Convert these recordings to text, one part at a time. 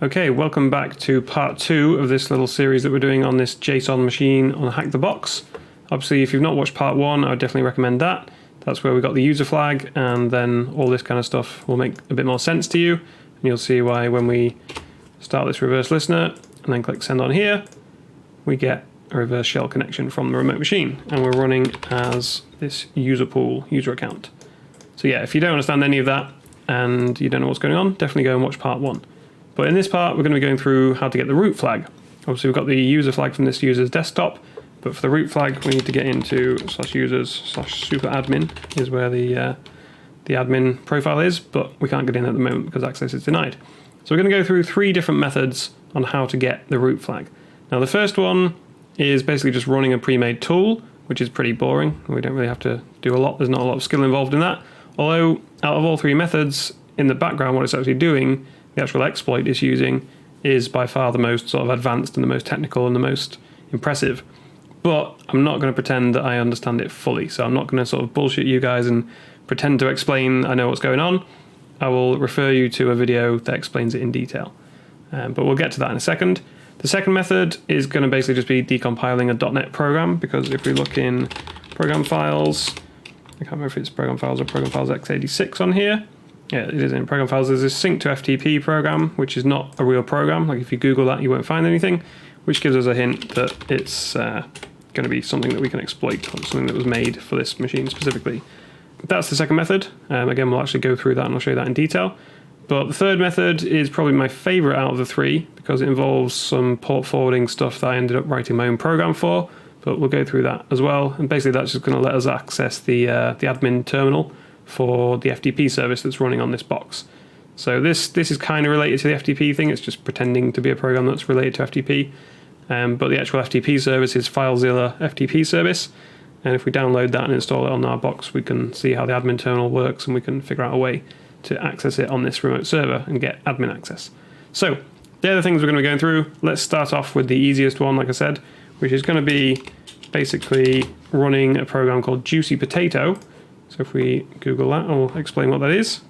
Okay, welcome back to part 2 of this little series that we're doing on this JSON machine on HackTheBox. Obviously, if you've not watched part 1, I would definitely recommend that. That's where we got the user flag, and then all this kind of stuff will make a bit more sense to you. And you'll see why when we start this reverse listener and then click send on here, we get a reverse shell connection from the remote machine. And we're running as this user pool, user account. So yeah, if you don't understand any of that and you don't know what's going on, definitely go and watch part 1. But in this part, we're going to be going through how to get the root flag. Obviously, we've got the user flag from this user's desktop, but for the root flag, we need to get into /users/superadmin is where the admin profile is, but we can't get in at the moment because access is denied. So we're going to go through 3 different methods on how to get the root flag. Now, the first one is basically just running a pre-made tool, which is pretty boring. We don't really have to do a lot. There's not a lot of skill involved in that. Although, out of all 3 methods, in the background, what it's actually doing, the actual exploit it's using, is by far the most sort of advanced and the most technical and the most impressive. But I'm not going to pretend that I understand it fully, so I'm not going to sort of bullshit you guys and pretend to explain I know what's going on. I will refer you to a video that explains it in detail. But we'll get to that in a second. The second method is going to basically just be decompiling a .NET program, because if we look in program files, I can't remember if it's program files or program files x86 on here. Yeah, it is in program files. There's this sync to FTP program, which is not a real program. Like if you Google that, you won't find anything, which gives us a hint that it's going to be something that we can exploit, or something that was made for this machine specifically. That's the second method. Again, we'll actually go through that and I'll show you that in detail. But the third method is probably my favorite out of the 3, because it involves some port forwarding stuff that I ended up writing my own program for, but we'll go through that as well. And basically that's just going to let us access the admin terminal for the FTP service that's running on this box. So this is kind of related to the FTP thing. It's just pretending to be a program that's related to FTP. But the actual FTP service is FileZilla FTP service. And if we download that and install it on our box, we can see how the admin terminal works, and we can figure out a way to access it on this remote server and get admin access. So they're the things we're going to be going through. Let's start off with the easiest one, like I said, which is going to be basically running a program called Juicy Potato. So if we Google that, I'll explain what that is.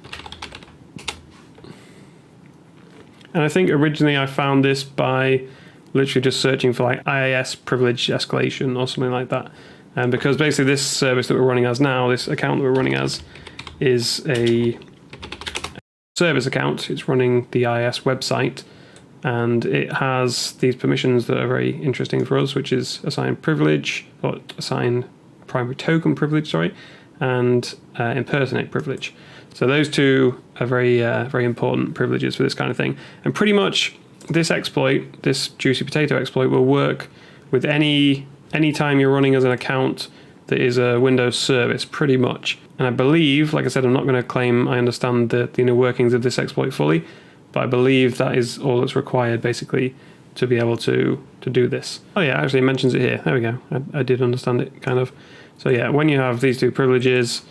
And I think originally I found this by literally just searching for like IIS privilege escalation or something like that. And because basically this service that we're running as now, this account that we're running as, is a service account. It's running the IIS website, and it has these permissions that are very interesting for us, which is assign privilege, or assign primary token privilege, sorry, and impersonate privilege. So those 2 are very important privileges for this kind of thing. And pretty much this exploit, this Juicy Potato exploit, will work with any time you're running as an account that is a Windows service, pretty much. And I believe, like I said, I'm not going to claim I understand the inner workings of this exploit fully, but I believe that is all that's required basically to be able to do this. Oh yeah, actually it mentions it here. There we go. I did understand it kind of. So yeah, when you have these 2 privileges,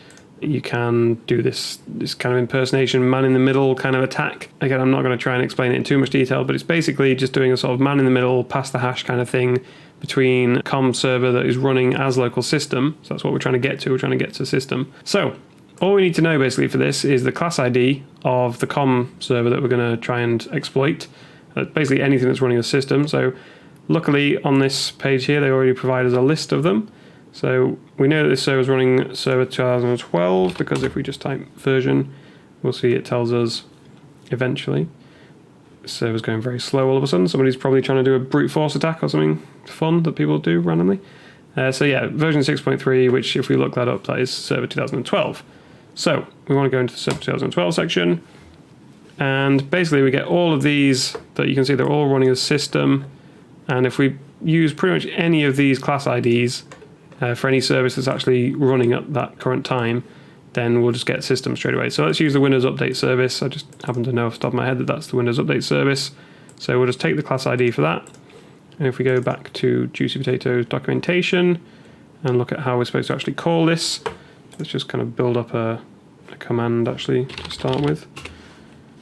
you can do this kind of impersonation, man-in-the-middle kind of attack. Again, I'm not going to try and explain it in too much detail, but it's basically just doing a sort of man-in-the-middle, pass the hash kind of thing between a COM server that is running as local system. So that's what we're trying to get to. We're trying to get to system. So all we need to know basically for this is the class ID of the COM server that we're going to try and exploit. Basically anything that's running a system. So luckily on this page here, they already provide us a list of them. So we know that this server is running server 2012, because if we just type version, we'll see it tells us eventually. The server's going very slow all of a sudden. Somebody's probably trying to do a brute force attack or something fun that people do randomly. So yeah, version 6.3, which if we look that up, that is server 2012. So we want to go into the server 2012 section. And basically we get all of these that you can see they're all running as system. And if we use pretty much any of these class IDs, for any service that's actually running at that current time, then we'll just get system straight away. So let's use the Windows Update service. I just happen to know off the top of my head that that's the Windows Update service. So we'll just take the class ID for that. And if we go back to Juicy Potato's documentation and look at how we're supposed to actually call this, let's just kind of build up a command actually to start with.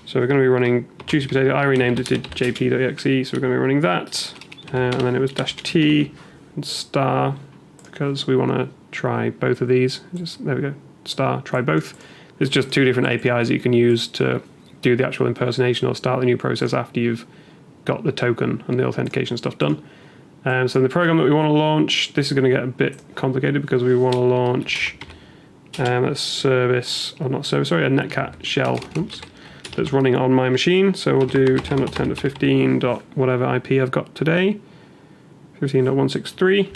So we're going to be running Juicy Potato. I renamed it to jp.exe, so we're going to be running that. And then it was -t and star, because we want to try both of these. There we go, star, try both. There's just 2 different APIs that you can use to do the actual impersonation or start the new process after you've got the token and the authentication stuff done. So in the program that we want to launch, this is going to get a bit complicated because we want to launch a service, or not service, sorry, a netcat shell, oops, that's running on my machine. So we'll do 10.10.15. whatever IP I've got today, 15.163,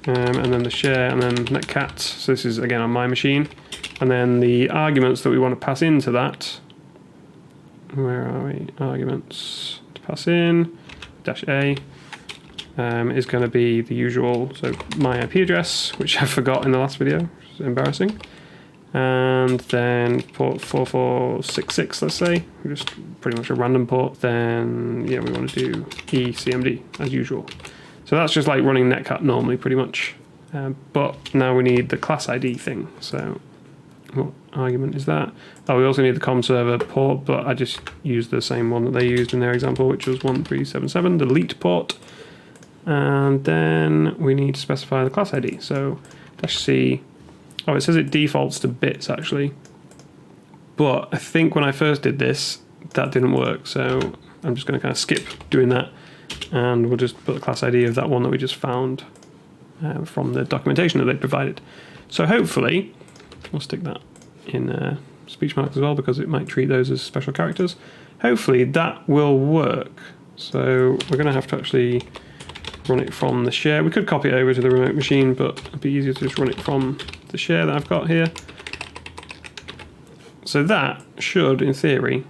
and then the share, and then netcat. So this is again on my machine, and then the arguments that we want to pass into that. Where are we? Arguments to pass in -a. Is going to be the usual, so my IP address, which I forgot in the last video, which is embarrassing, and then port 4466, let's say, just pretty much a random port. Then yeah, we want to do eCMD as usual. So that's just like running netcat normally, pretty much. But now we need the class ID thing. So what argument is that? Oh, we also need the com server port, but I just used the same one that they used in their example, which was 1377, the delete port. And then we need to specify the class ID. So -c. Oh, it says it defaults to bits actually. But I think when I first did this, that didn't work. So I'm just going to kind of skip doing that. And we'll just put the class ID of that one that we just found from the documentation that they provided. So hopefully, we'll stick that in speech marks as well because it might treat those as special characters. Hopefully that will work. So we're going to have to actually run it from the share. We could copy it over to the remote machine, but it'd be easier to just run it from the share that I've got here. So that should, in theory,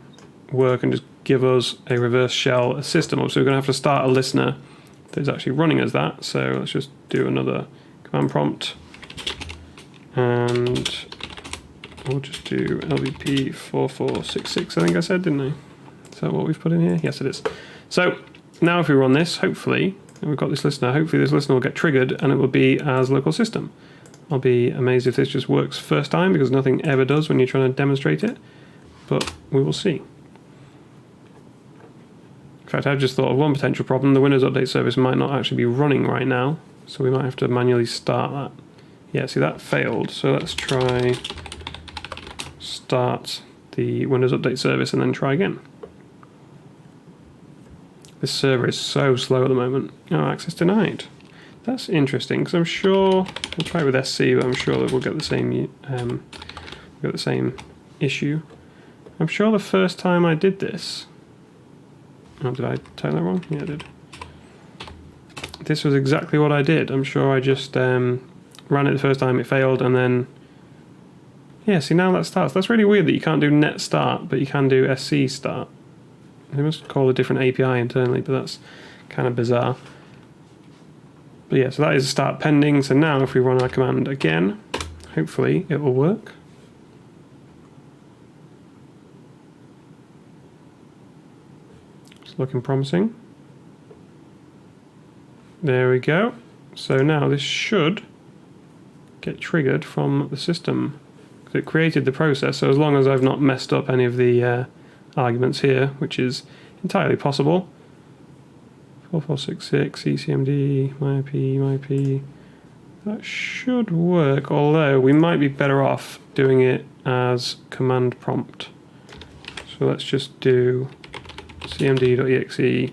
work and just give us a reverse shell system. So we're going to have to start a listener that's actually running as that. So let's just do another command prompt. And we'll just do LVP 4466, I think I said, didn't I? Is that what we've put in here? Yes, it is. So now if we run this, hopefully, and we've got this listener, hopefully this listener will get triggered and it will be as local system. I'll be amazed if this just works first time because nothing ever does when you're trying to demonstrate it, but we will see. In fact, I've just thought of one potential problem. The Windows Update service might not actually be running right now, so we might have to manually start that. Yeah, see, that failed. So let's try start the Windows Update service and then try again. This server is so slow at the moment. Oh, access denied. That's interesting because I'm sure we'll try it with SC, but I'm sure that we'll get the same issue. I'm sure the first time I did this. Oh, did I type that wrong? Yeah, I did. This was exactly what I did. I'm sure I just ran it the first time, it failed, and then yeah. See, now that starts. That's really weird that you can't do net start, but you can do SC start. They must call a different API internally, but that's kind of bizarre. But yeah, so that is start pending. So now if we run our command again, hopefully it will work. It's looking promising. There we go. So now this should get triggered from the system. Because it created the process, so as long as I've not messed up any of the arguments here, which is entirely possible. 4466, eCMD, myIP, that should work, although we might be better off doing it as command prompt. So let's just do cmd.exe.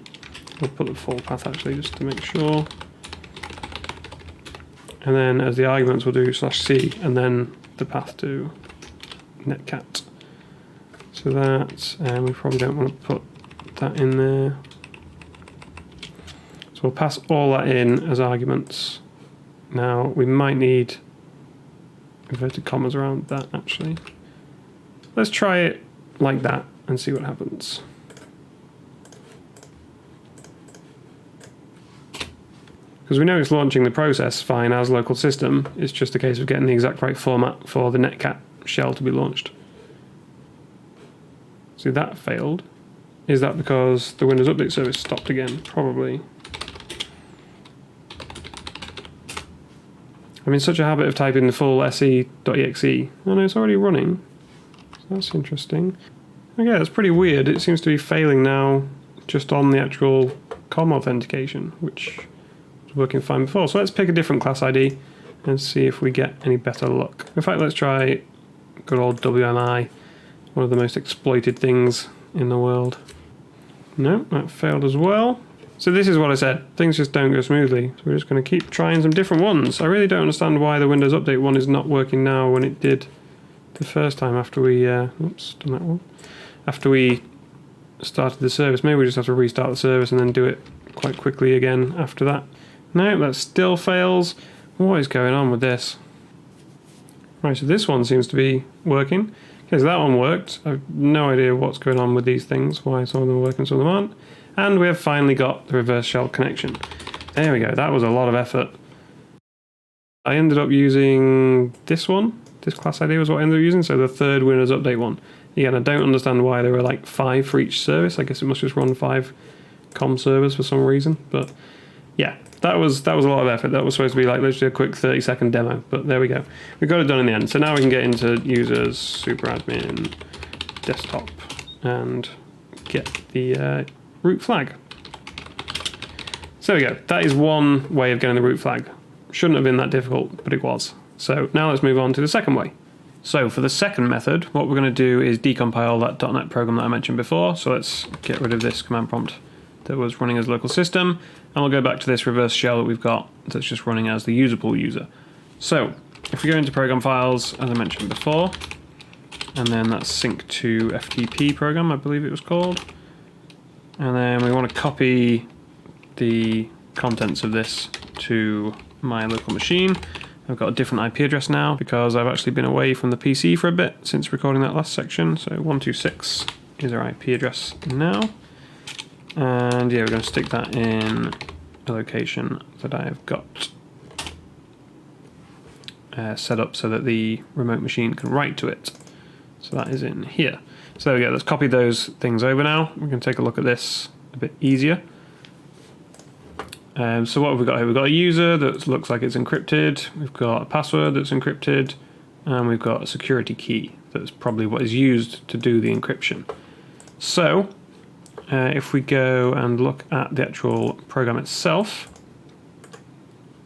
We'll put the full path actually just to make sure. And then as the arguments we'll do /c and then the path to netcat. So that, we probably don't want to put that in there. So we'll pass all that in as arguments. Now we might need inverted commas around that actually. Let's try it like that and see what happens. Because we know it's launching the process fine as local system, it's just a case of getting the exact right format for the netcat shell to be launched. See, that failed. Is that because the Windows Update service stopped again? Probably. I'm in such a habit of typing the full se.exe. Oh no, it's already running. So that's interesting. Okay, that's pretty weird. It seems to be failing now just on the actual com authentication, which was working fine before. So let's pick a different class ID and see if we get any better luck. In fact, let's try good old WMI one of the most exploited things in the world. No, that failed as well. So this is what I said, things just don't go smoothly. So we're just going to keep trying some different ones. I really don't understand why the Windows Update one is not working now when it did the first time after we, oops, done that one. After we started the service. Maybe we just have to restart the service and then do it quite quickly again after that. No, that still fails. What is going on with this? Right, so this one seems to be working. Okay, so that one worked. I have no idea what's going on with these things, why some of them are working, some of them aren't. And we have finally got the reverse shell connection. There we go, that was a lot of effort. I ended up using this one. This class ID was what I ended up using, so the third Windows Update one. Again, I don't understand why there were like 5 for each service. I guess it must just run 5 com servers for some reason. But yeah, that was a lot of effort. That was supposed to be like literally a quick 30-second demo, but there we go. We got it done in the end. So now we can get into users, superadmin, desktop, and get the root flag. So there we go. That is one way of getting the root flag. Shouldn't have been that difficult, but it was. So now let's move on to the second way. So for the second method, what we're going to do is decompile that .NET program that I mentioned before. So let's get rid of this command prompt that was running as local system, and we'll go back to this reverse shell that we've got that's just running as the user pool user. So if we go into program files, as I mentioned before, and then that's sync to FTP program, I believe it was called, and then we want to copy the contents of this to my local machine. I've got a different IP address now because I've actually been away from the PC for a bit since recording that last section. So 126 is our IP address now. And yeah, we're going to stick that in a location that I've got set up so that the remote machine can write to it. So that is in here. So there we go, let's copy those things over now. We can take a look at this a bit easier. So what have we got here? We've got a user that looks like it's encrypted, we've got a password that's encrypted, and we've got a security key that's probably what is used to do the encryption. So if we go and look at the actual program itself,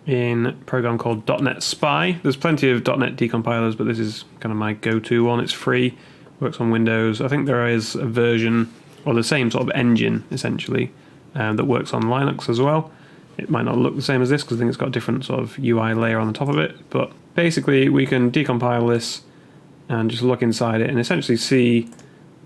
in a program called .NET Spy, there's plenty of .NET decompilers, but this is kind of my go-to one. It's free, works on Windows. I think there is a version, or the same sort of engine, essentially, that works on Linux as well. It might not look the same as this because I think it's got a different sort of UI layer on the top of it, but basically we can decompile this and just look inside it and essentially see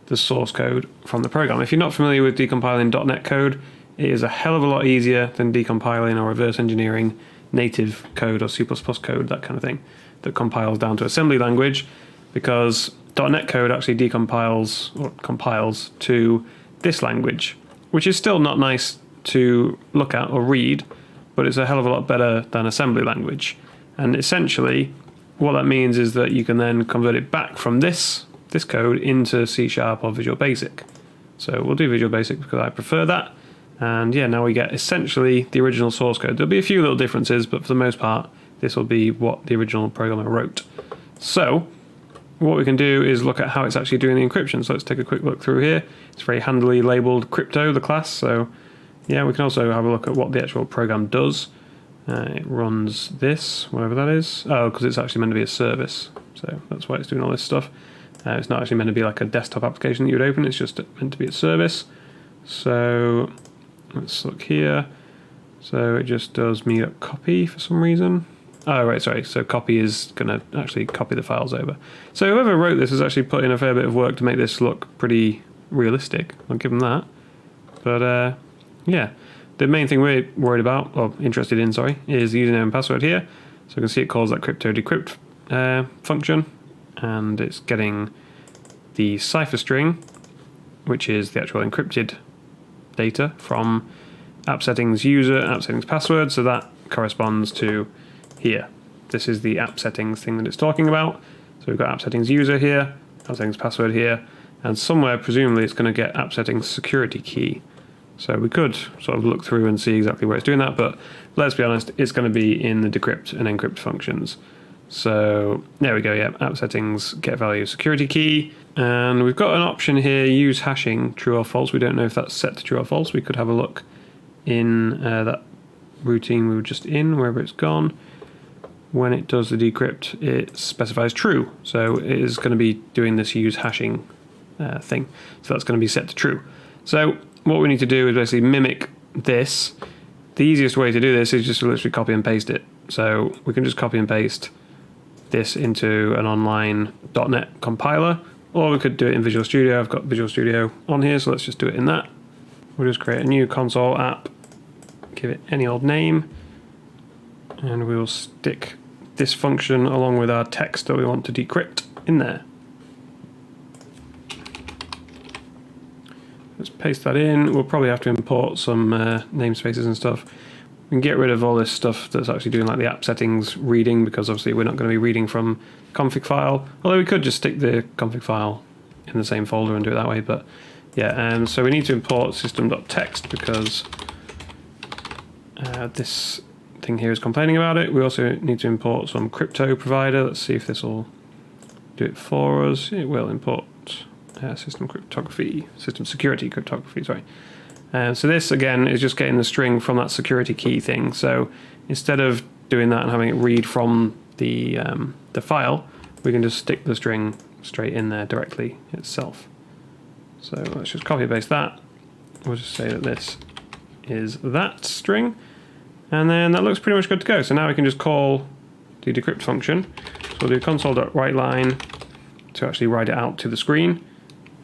the source code from the program. If you're not familiar with decompiling .NET code, it is a hell of a lot easier than decompiling or reverse engineering native code or C++ code, that kind of thing, that compiles down to assembly language, because .NET code actually decompiles or compiles to this language, which is still not nice to look at or read, but it's a hell of a lot better than assembly language. And essentially what that means is that you can then convert it back from this code into C# or Visual Basic. So we'll do Visual Basic because I prefer that. And yeah, now we get essentially the original source code. There'll be a few little differences, but for the most part this will be what the original programmer wrote. So what we can do is look at how it's actually doing the encryption. So let's take a quick look through here. It's very handily labeled crypto, the class. So yeah, we can also have a look at what the actual program does. It runs this, whatever that is. Oh, because it's actually meant to be a service. So that's why it's doing all this stuff. It's not actually meant to be like a desktop application that you would open. It's just meant to be a service. So let's look here. So it just does meetup copy for some reason. Oh, right, sorry. So copy is going to actually copy the files over. So whoever wrote this has actually put in a fair bit of work to make this look pretty realistic. I'll give them that. But yeah, the main thing we're worried about, or interested in, sorry, is the username and password here. So you can see it calls that crypto decrypt function, and it's getting the cipher string, which is the actual encrypted data from app settings user and app settings password. So that corresponds to here. This is the app settings thing that it's talking about. So we've got app settings user here, app settings password here, and somewhere presumably it's going to get app settings security key. So we could sort of look through and see exactly where it's doing that, but let's be honest, it's going to be in the decrypt and encrypt functions. So there we go, yeah, app settings, get value security key, and we've got an option here, use hashing, true or false. We don't know if that's set to true or false. We could have a look in that routine we were just in, wherever it's gone. When it does the decrypt, it specifies true. So it is going to be doing this use hashing thing. So that's going to be set to true. So what we need to do is basically mimic this. The easiest way to do this is just to literally copy and paste it. So we can just copy and paste this into an online .NET compiler, or we could do it in Visual Studio. I've got Visual Studio on here, so let's just do it in that. We'll just create a new console app, give it any old name, and we'll stick this function along with our text that we want to decrypt in there. Let's paste that in. We'll probably have to import some namespaces and stuff. We can get rid of all this stuff that's actually doing like the app settings reading, because obviously we're not going to be reading from the config file. Although we could just stick the config file in the same folder and do it that way. But yeah, so we need to import system.txt because this thing here is complaining about it. We also need to import some crypto provider. Let's see if this will do it for us. It will import system security cryptography, sorry. So this again is just getting the string from that security key thing. So instead of doing that and having it read from the file, we can just stick the string straight in there directly itself. So let's just copy and paste that. We'll just say that this is that string, and then that looks pretty much good to go. So now we can just call the decrypt function. So we'll do console.writeLine to actually write it out to the screen.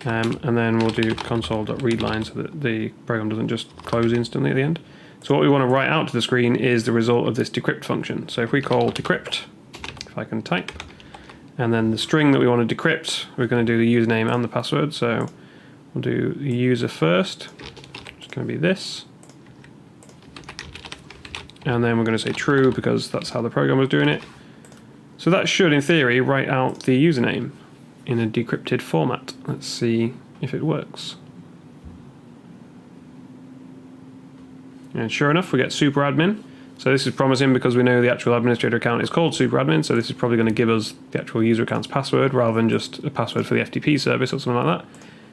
And then we'll do console.readLine so that the program doesn't just close instantly at the end. So what we want to write out to the screen is the result of this decrypt function. So if we call decrypt, if I can type, and then the string that we want to decrypt, we're going to do the username and the password. So we'll do the user first, which is going to be this. And then we're going to say true because that's how the program was doing it. So that should, in theory, write out the username in a decrypted format. Let's see if it works. And sure enough, we get superadmin. So this is promising because we know the actual administrator account is called superadmin, so this is probably going to give us the actual user account's password rather than just a password for the FTP service or something like that.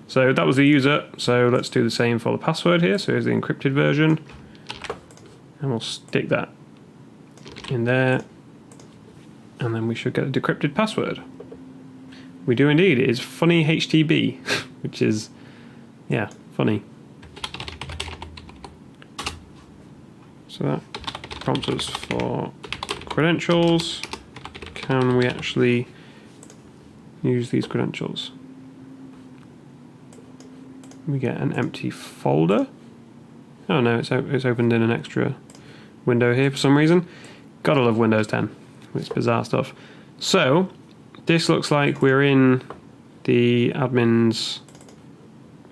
So that was the user, so let's do the same for the password here. So here's the encrypted version, and we'll stick that in there, and then we should get a decrypted password. We do indeed. It is funny HTB, which is, yeah, funny. So that prompts us for credentials. Can we actually use these credentials? We get an empty folder. Oh no, it's opened in an extra window here for some reason. Gotta love Windows 10. It's bizarre stuff. So this looks like we're in the admin's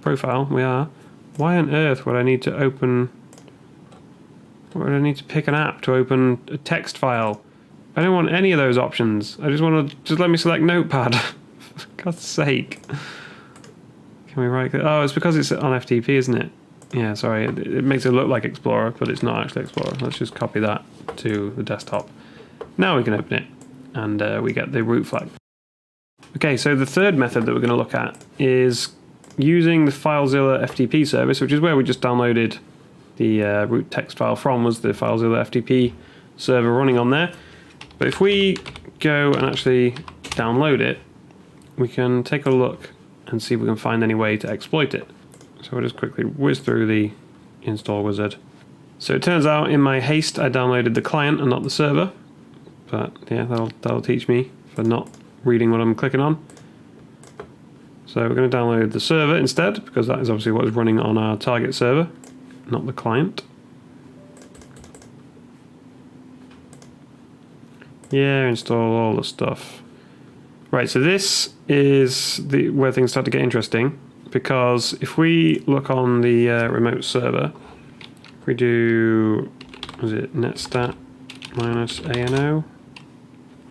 profile. We are. Why on earth would I need to open... Would I need to pick an app to open a text file? I don't want any of those options. I just want to... Just let me select Notepad. For God's sake. Can we write... Oh, it's because it's on FTP, isn't it? Yeah, sorry. It makes it look like Explorer, but it's not actually Explorer. Let's just copy that to the desktop. Now we can open it, and we get the root flag. Okay, so the third method that we're going to look at is using the FileZilla FTP service, which is where we just downloaded the root text file from, was the FileZilla FTP server running on there. But if we go and actually download it, we can take a look and see if we can find any way to exploit it. So we'll just quickly whiz through the install wizard. So it turns out in my haste I downloaded the client and not the server. But yeah, that'll teach me for not reading what I'm clicking on. So we're going to download the server instead, because that is obviously what is running on our target server, not the client. Yeah, install all the stuff. Right, so this is where things start to get interesting, because if we look on the remote server, if we do, was it netstat -ano?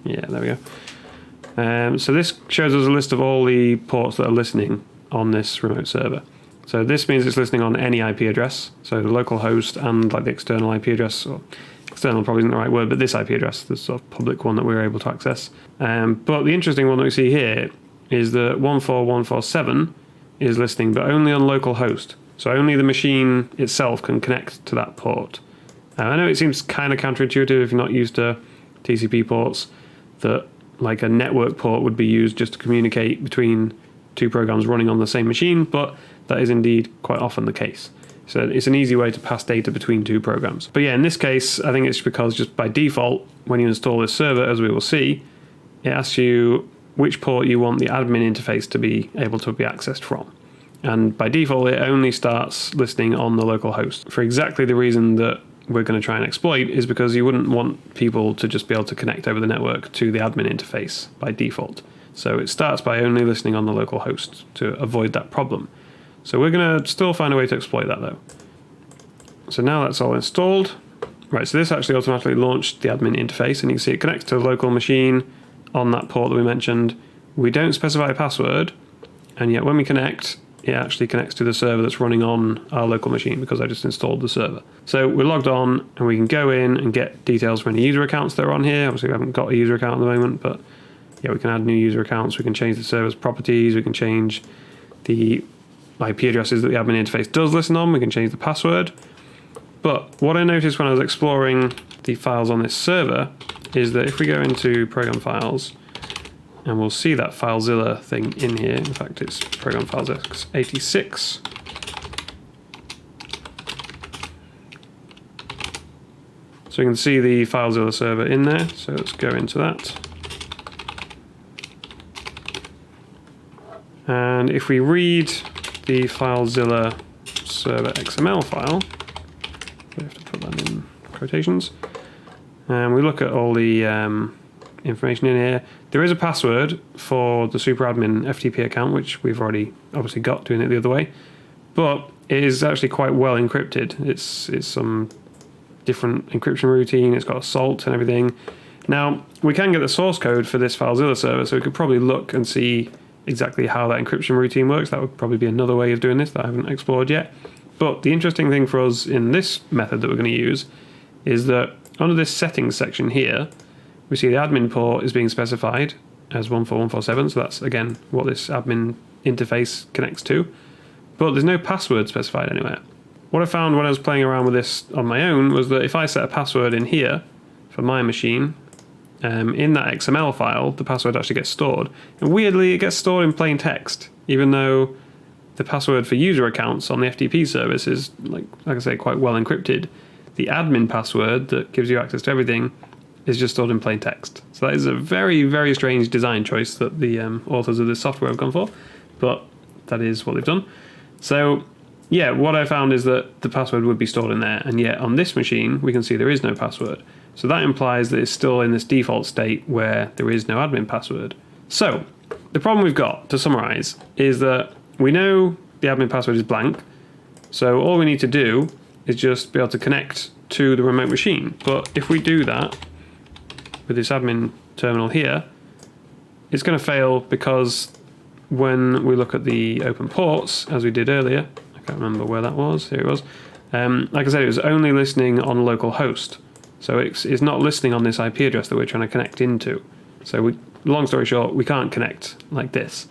Yeah, there we go. So this shows us a list of all the ports that are listening on this remote server. So this means it's listening on any IP address, so the local host and like the external IP address, or external probably isn't the right word, but this IP address, the sort of public one that we're able to access. But the interesting one that we see here is that 14147 is listening, but only on local host. So only the machine itself can connect to that port. I know it seems kind of counterintuitive if you're not used to TCP ports, that like a network port would be used just to communicate between two programs running on the same machine, but that is indeed quite often the case. So it's an easy way to pass data between two programs. But yeah, in this case, I think it's because just by default, when you install this server, as we will see, it asks you which port you want the admin interface to be able to be accessed from. And by default, it only starts listening on the local host for exactly the reason that we're going to try and exploit, is because you wouldn't want people to just be able to connect over the network to the admin interface by default. So it starts by only listening on the local host to avoid that problem. So we're going to still find a way to exploit that though. So now that's all installed. Right, so this actually automatically launched the admin interface, and you can see it connects to a local machine on that port that we mentioned. We don't specify a password, and yet when we connect, it actually connects to the server that's running on our local machine because I just installed the server. So we're logged on, and we can go in and get details for any user accounts that are on here. Obviously we haven't got a user account at the moment, but yeah, we can add new user accounts, we can change the server's properties, we can change the IP addresses that the admin interface does listen on, we can change the password. But what I noticed when I was exploring the files on this server is that if we go into program files, and we'll see that FileZilla thing in here. In fact, it's program files x86. So you can see the FileZilla server in there. So let's go into that. And if we read the FileZilla server XML file, we have to put that in quotations, and we look at all the information in here. There is a password for the superadmin FTP account, which we've already obviously got doing it the other way, but it is actually quite well encrypted. It's some different encryption routine, it's got a salt and everything. Now, we can get the source code for this FileZilla server, so we could probably look and see exactly how that encryption routine works. That would probably be another way of doing this that I haven't explored yet. But the interesting thing for us in this method that we're going to use is that under this settings section here, we see the admin port is being specified as 14147, so that's again what this admin interface connects to, but there's no password specified anywhere. What I found when I was playing around with this on my own was that if I set a password in here for my machine, in that XML file, the password actually gets stored. And weirdly, it gets stored in plain text, even though the password for user accounts on the FTP service is, like I say, quite well encrypted. The admin password that gives you access to everything is just stored in plain text. So that is a very, very strange design choice that the authors of this software have gone for, but that is what they've done. So yeah, what I found is that the password would be stored in there, and yet on this machine we can see there is no password. So that implies that it's still in this default state where there is no admin password. So the problem we've got, to summarize, is that we know the admin password is blank, so all we need to do is just be able to connect to the remote machine. But if we do that with this admin terminal here, it's going to fail because when we look at the open ports, as we did earlier, I can't remember where that was, here it was, like I said, it was only listening on localhost. So it's not listening on this IP address that we're trying to connect into. So long story short, we can't connect like this,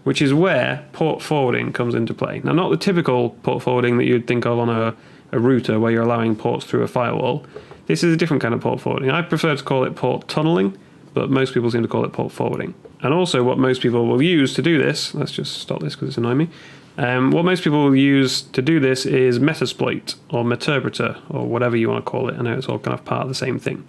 which is where port forwarding comes into play. Now, not the typical port forwarding that you'd think of on a router where you're allowing ports through a firewall. This is a different kind of port forwarding. I prefer to call it port tunneling, but most people seem to call it port forwarding. And also what most people will use to do this, let's just stop this because it's annoying me. What most people will use to do this is Metasploit or Meterpreter or whatever you want to call it. I know it's all kind of part of the same thing.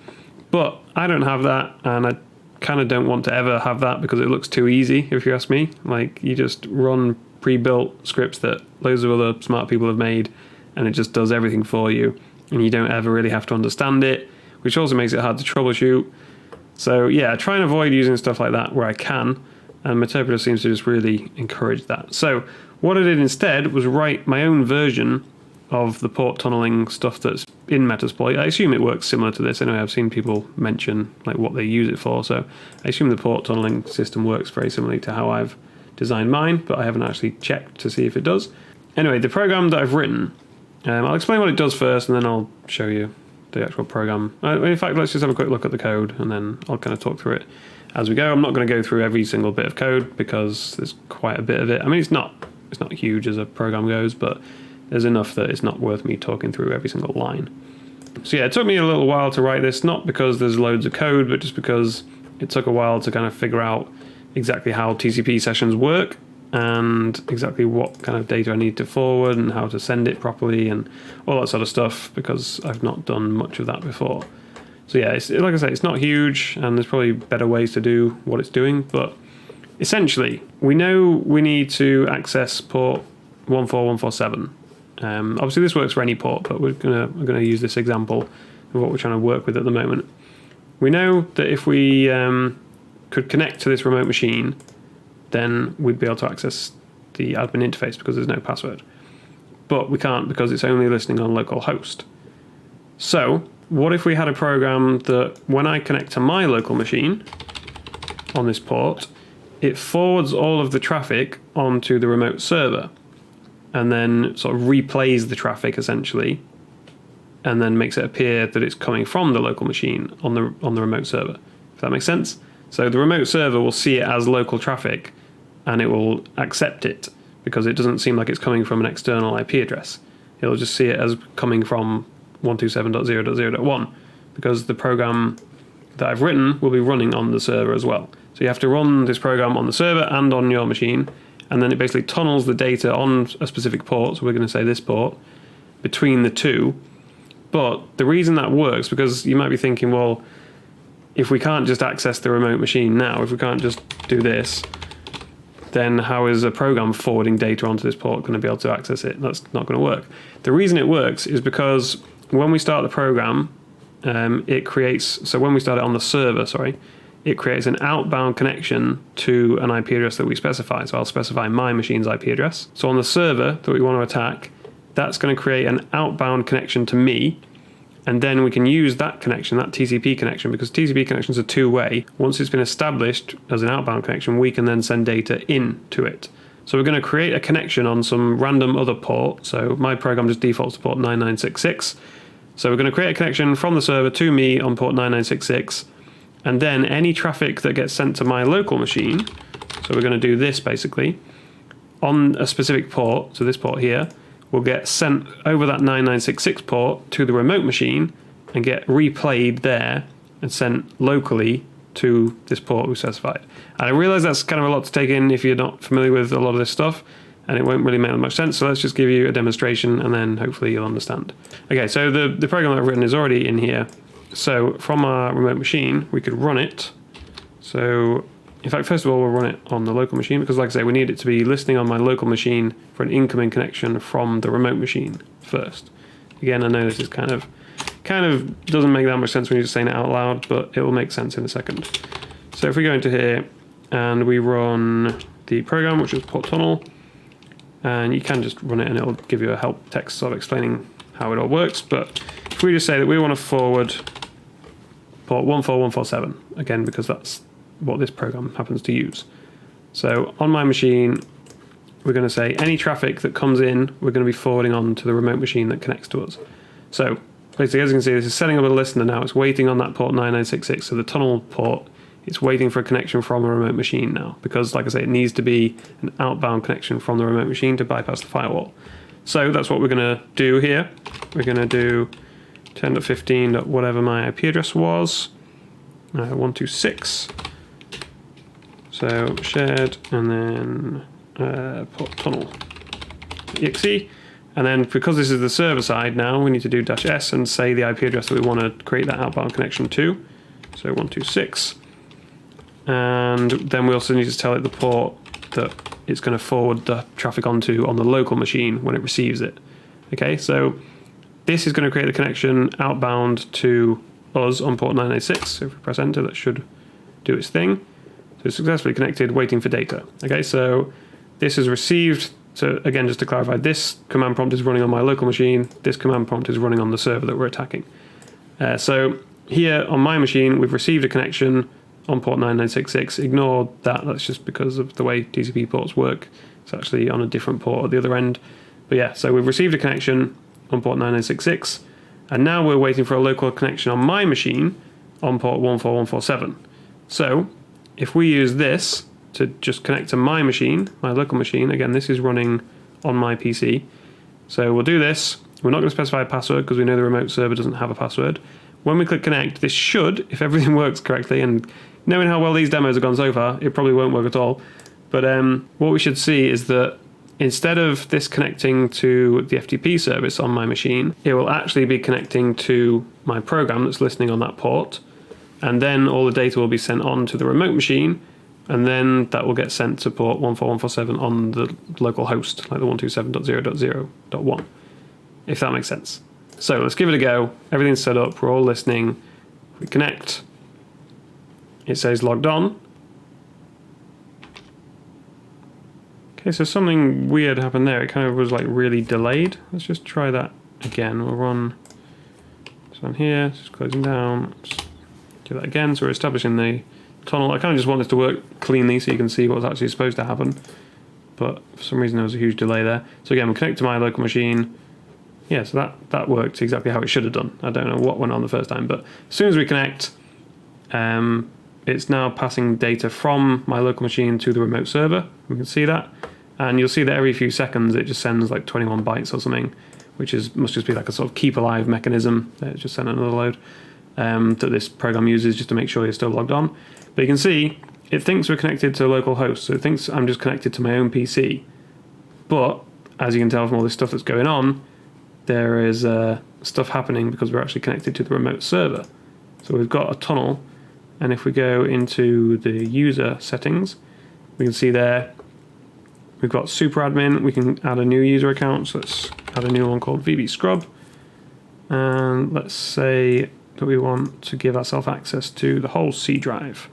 But I don't have that, and I kind of don't want to ever have that because it looks too easy, if you ask me. Like, you just run pre-built scripts that loads of other smart people have made, and it just does everything for you, and you don't ever really have to understand it, which also makes it hard to troubleshoot. So yeah, try and avoid using stuff like that where I can, and Meterpreter seems to just really encourage that. So what I did instead was write my own version of the port tunneling stuff that's in Metasploit. I assume it works similar to this. Anyway, I've seen people mention like what they use it for, so I assume the port tunneling system works very similarly to how I've designed mine, but I haven't actually checked to see if it does. Anyway, the program that I've written, I'll explain what it does first, and then I'll show you the actual program. In fact, let's just have a quick look at the code, and then I'll kind of talk through it as we go. I'm not going to go through every single bit of code because there's quite a bit of it. I mean, it's not huge as a program goes, but there's enough that it's not worth me talking through every single line. So yeah, it took me a little while to write this, not because there's loads of code, but just because it took a while to kind of figure out exactly how TCP sessions work and exactly what kind of data I need to forward and how to send it properly and all that sort of stuff, because I've not done much of that before. So yeah, like I say, it's not huge, and there's probably better ways to do what it's doing, but essentially, we know we need to access port 14147. Obviously this works for any port, but we're gonna use this example of what we're trying to work with at the moment. We know that if we could connect to this remote machine, then we'd be able to access the admin interface because there's no password. But we can't because it's only listening on localhost. So what if we had a program that when I connect to my local machine on this port, it forwards all of the traffic onto the remote server and then sort of replays the traffic essentially, and then makes it appear that it's coming from the local machine on the remote server, if that makes sense. So the remote server will see it as local traffic and it will accept it because it doesn't seem like it's coming from an external IP address. It'll just see it as coming from 127.0.0.1 because the program that I've written will be running on the server as well. So you have to run this program on the server and on your machine, and then it basically tunnels the data on a specific port, so we're going to say this port, between the two. But the reason that works, because you might be thinking, well, if we can't just access the remote machine now, if we can't just do this, then how is a program forwarding data onto this port going to be able to access it? That's not going to work. The reason it works is because when we start the program, it creates, so when we start it on the server, it creates an outbound connection to an IP address that we specify. So I'll specify my machine's IP address. So on the server that we want to attack, that's going to create an outbound connection to me. And then we can use that connection, that TCP connection, because TCP connections are two-way. Once it's been established as an outbound connection, we can then send data into it. So we're going to create a connection on some random other port. So my program just defaults to port 9966. So we're going to create a connection from the server to me on port 9966. And then any traffic that gets sent to my local machine, so we're going to do this basically, on a specific port, so this port here, will get sent over that 9966 port to the remote machine and get replayed there and sent locally to this port we specified. And I realize that's kind of a lot to take in if you're not familiar with a lot of this stuff, and it won't really make much sense, so let's just give you a demonstration and then hopefully you'll understand. Okay, so the program that I've written is already in here. So from our remote machine, we could run it. So in fact, first of all, we'll run it on the local machine because like I say, we need it to be listening on my local machine for an incoming connection from the remote machine first. Again, I know this is kind of doesn't make that much sense when you're just saying it out loud, but it will make sense in a second. So if we go into here and we run the program, which is port tunnel, and you can just run it and it'll give you a help text sort of explaining how it all works. But if we just say that we want to forward port 14147, again, because that's what this program happens to use. So on my machine, we're going to say any traffic that comes in, we're going to be forwarding on to the remote machine that connects to us. So basically, as you can see, this is setting up a listener now. It's waiting on that port 9966. So the tunnel port, it's waiting for a connection from a remote machine now, because like I say, it needs to be an outbound connection from the remote machine to bypass the firewall. So that's what we're going to do here. We're going to do 10.15. whatever my IP address was, 126. So shared, and then port tunnel exe. And then because this is the server side now, we need to do -s and say the IP address that we want to create that outbound connection to. So 126. And then we also need to tell it the port that it's going to forward the traffic onto on the local machine when it receives it. Okay, so this is going to create the connection outbound to us on port 996. So if we press enter, that should do its thing. So it's successfully connected, waiting for data. Okay, so this is received. So again, just to clarify, this command prompt is running on my local machine. This command prompt is running on the server that we're attacking. So here on my machine, we've received a connection on port 9966. Ignore that. That's just because of the way TCP ports work. It's actually on a different port at the other end. But yeah, so we've received a connection on port 9966. And now we're waiting for a local connection on my machine on port 14147. So if we use this to just connect to my machine, my local machine, again, this is running on my PC. So we'll do this. We're not going to specify a password because we know the remote server doesn't have a password. When we click connect, this should, if everything works correctly, and knowing how well these demos have gone so far, it probably won't work at all. But what we should see is that instead of this connecting to the FTP service on my machine, it will actually be connecting to my program that's listening on that port. And then all the data will be sent on to the remote machine. And then that will get sent to port 14147 on the local host, like the 127.0.0.1, if that makes sense. So let's give it a go. Everything's set up. We're all listening. We connect. It says logged on. Okay, so something weird happened there. It kind of was like really delayed. Let's just try that again. We'll run this one here, just closing down. Let's do that again. So we're establishing the tunnel. I kind of just want this to work cleanly so you can see what's actually supposed to happen. But for some reason there was a huge delay there. So again, we'll connect to my local machine. Yeah, so that worked exactly how it should have done. I don't know what went on the first time, but as soon as we connect, it's now passing data from my local machine to the remote server. We can see that. And you'll see that every few seconds it just sends like 21 bytes or something, which must just be like a sort of keep alive mechanism. It just sent another load that this program uses just to make sure you're still logged on. But you can see it thinks we're connected to a local host, so it thinks I'm just connected to my own PC. But as you can tell from all this stuff that's going on, there is stuff happening because we're actually connected to the remote server. So we've got a tunnel, and if we go into the user settings, we can see there we've got super admin. We can add a new user account, so let's add a new one called VB Scrub. And let's say that we want to give ourselves access to the whole C drive.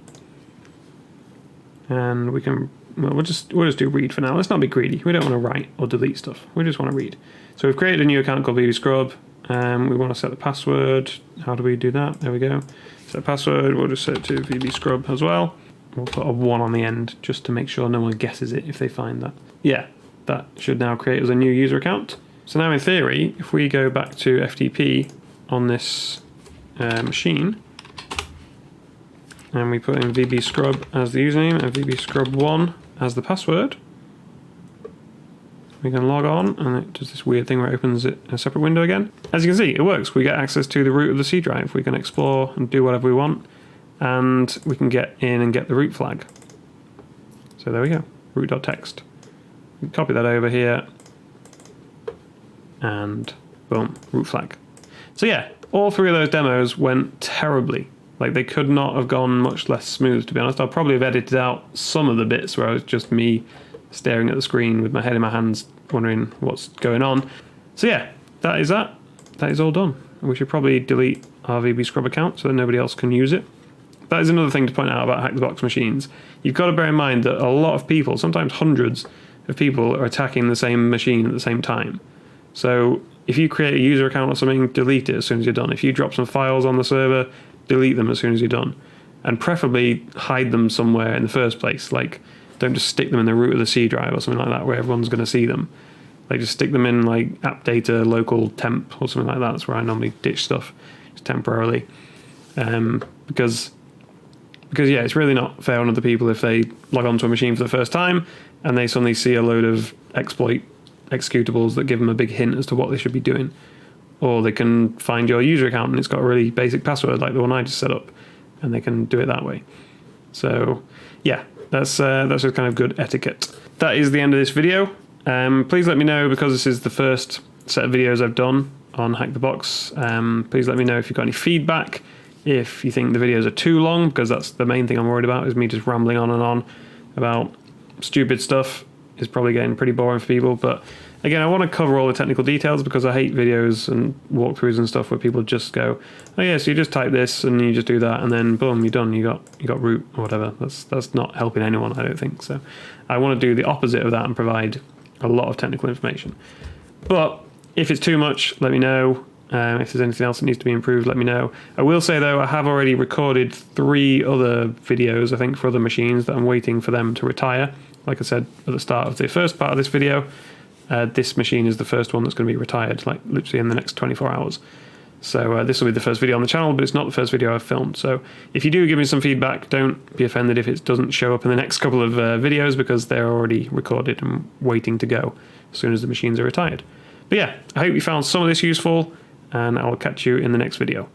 And we can, well, we'll just do read for now. Let's not be greedy. We don't want to write or delete stuff. We just want to read. So we've created a new account called VB Scrub. We want to set the password. How do we do that? There we go. Set password. We'll just set it to VB Scrub as well. We'll put a 1 on the end just to make sure no one guesses it if they find that. Yeah, that should now create as a new user account. So now in theory, if we go back to FTP on this machine, and we put in VB Scrub as the username and VB Scrub 1 as the password, we can log on, and it does this weird thing where it opens it in a separate window again. As you can see, it works. We get access to the root of the C drive. We can explore and do whatever we want, and we can get in and get the root flag. So there we go, root.txt. We can copy that over here, and boom, root flag. So yeah, all 3 of those demos went terribly. Like, they could not have gone much less smooth, to be honest. I'll probably have edited out some of the bits where it was just me staring at the screen with my head in my hands, wondering what's going on. So yeah, that is that. That is all done. We should probably delete our VB Scrub account so that nobody else can use it. That is another thing to point out about HackTheBox machines. You've got to bear in mind that a lot of people, sometimes hundreds of people, are attacking the same machine at the same time. So if you create a user account or something, delete it as soon as you're done. If you drop some files on the server, delete them as soon as you're done. And preferably hide them somewhere in the first place. Like, don't just stick them in the root of the C drive or something like that where everyone's going to see them. Like, just stick them in like app data local temp or something like that. That's where I normally ditch stuff, just temporarily. Because yeah, it's really not fair on other people if they log onto a machine for the first time and they suddenly see a load of exploit executables that give them a big hint as to what they should be doing. Or they can find your user account and it's got a really basic password like the one I just set up, and they can do it that way. So yeah, that's just kind of good etiquette. That is the end of this video. Please let me know, because this is the first set of videos I've done on HackTheBox. Please let me know if you've got any feedback, if you think the videos are too long, because that's the main thing I'm worried about, is me just rambling on and on about stupid stuff. Is probably getting pretty boring for people, but again, I want to cover all the technical details because I hate videos and walkthroughs and stuff where people just go, oh yeah, so you just type this and you just do that and then boom, you're done, you got root or whatever. That's not helping anyone, I don't think. So I want to do the opposite of that and provide a lot of technical information. But if it's too much, let me know. If there's anything else that needs to be improved, let me know. I will say though, I have already recorded 3 other videos, I think, for other machines that I'm waiting for them to retire. Like I said at the start of the first part of this video, this machine is the first one that's going to be retired, like literally in the next 24 hours. So this will be the first video on the channel, but it's not the first video I've filmed. So if you do give me some feedback, don't be offended if it doesn't show up in the next couple of videos, because they're already recorded and waiting to go as soon as the machines are retired. But yeah, I hope you found some of this useful, and I will catch you in the next video.